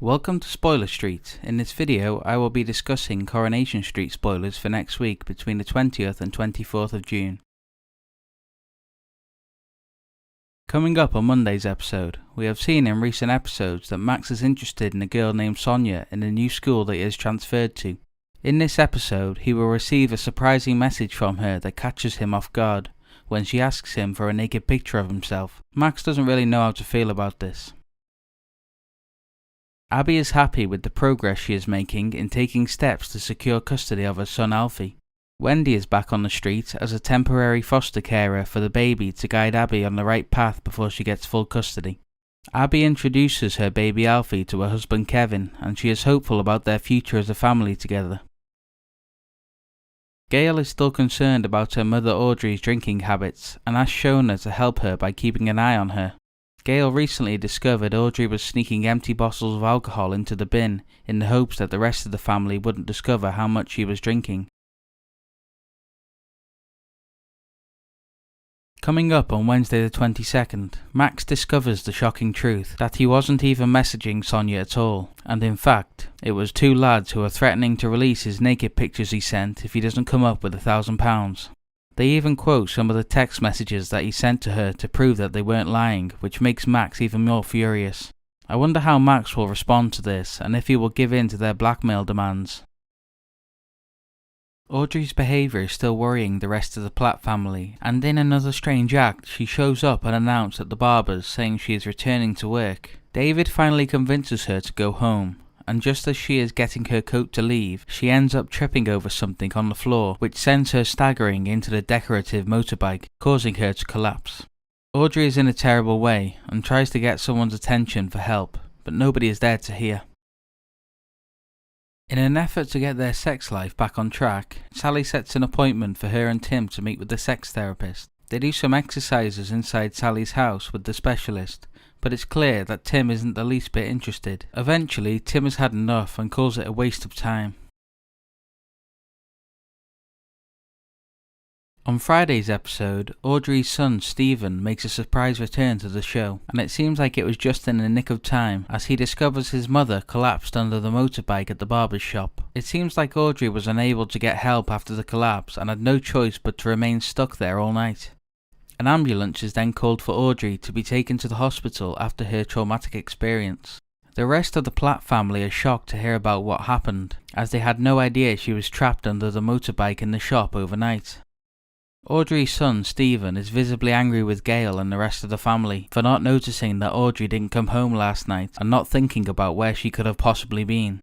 Welcome to Spoiler Street. In this video, I will be discussing Coronation Street spoilers for next week between the 20th and 24th of June. Coming up on Monday's episode, we have seen in recent episodes that Max is interested in a girl named Sonia in the new school that he is transferred to. In this episode, he will receive a surprising message from her that catches him off guard when she asks him for a naked picture of himself. Max doesn't really know how to feel about this. Abby is happy with the progress she is making in taking steps to secure custody of her son Alfie. Wendy is back on the street as a temporary foster carer for the baby to guide Abby on the right path before she gets full custody. Abby introduces her baby Alfie to her husband Kevin, and she is hopeful about their future as a family together. Gail is still concerned about her mother Audrey's drinking habits and asks Shona to help her by keeping an eye on her. Gail recently discovered Audrey was sneaking empty bottles of alcohol into the bin in the hopes that the rest of the family wouldn't discover how much she was drinking. Coming up on Wednesday the 22nd, Max discovers the shocking truth that he wasn't even messaging Sonia at all, and in fact, it was two lads who are threatening to release his naked pictures he sent if he doesn't come up with £1,000. They even quote some of the text messages that he sent to her to prove that they weren't lying, which makes Max even more furious. I wonder how Max will respond to this and if he will give in to their blackmail demands. Audrey's behaviour is still worrying the rest of the Platt family, and in another strange act, she shows up unannounced at the barber's saying she is returning to work. David finally convinces her to go home, and just as she is getting her coat to leave, she ends up tripping over something on the floor, which sends her staggering into the decorative motorbike, causing her to collapse. Audrey is in a terrible way, and tries to get someone's attention for help, but nobody is there to hear. In an effort to get their sex life back on track, Sally sets an appointment for her and Tim to meet with the sex therapist. They do some exercises inside Sally's house with the specialist, but it's clear that Tim isn't the least bit interested. Eventually, Tim has had enough and calls it a waste of time. On Friday's episode, Audrey's son Stephen makes a surprise return to the show, and it seems like it was just in the nick of time as he discovers his mother collapsed under the motorbike at the barber's shop. It seems like Audrey was unable to get help after the collapse and had no choice but to remain stuck there all night. An ambulance is then called for Audrey to be taken to the hospital after her traumatic experience. The rest of the Platt family are shocked to hear about what happened, as they had no idea she was trapped under the motorbike in the shop overnight. Audrey's son Stephen is visibly angry with Gail and the rest of the family for not noticing that Audrey didn't come home last night and not thinking about where she could have possibly been.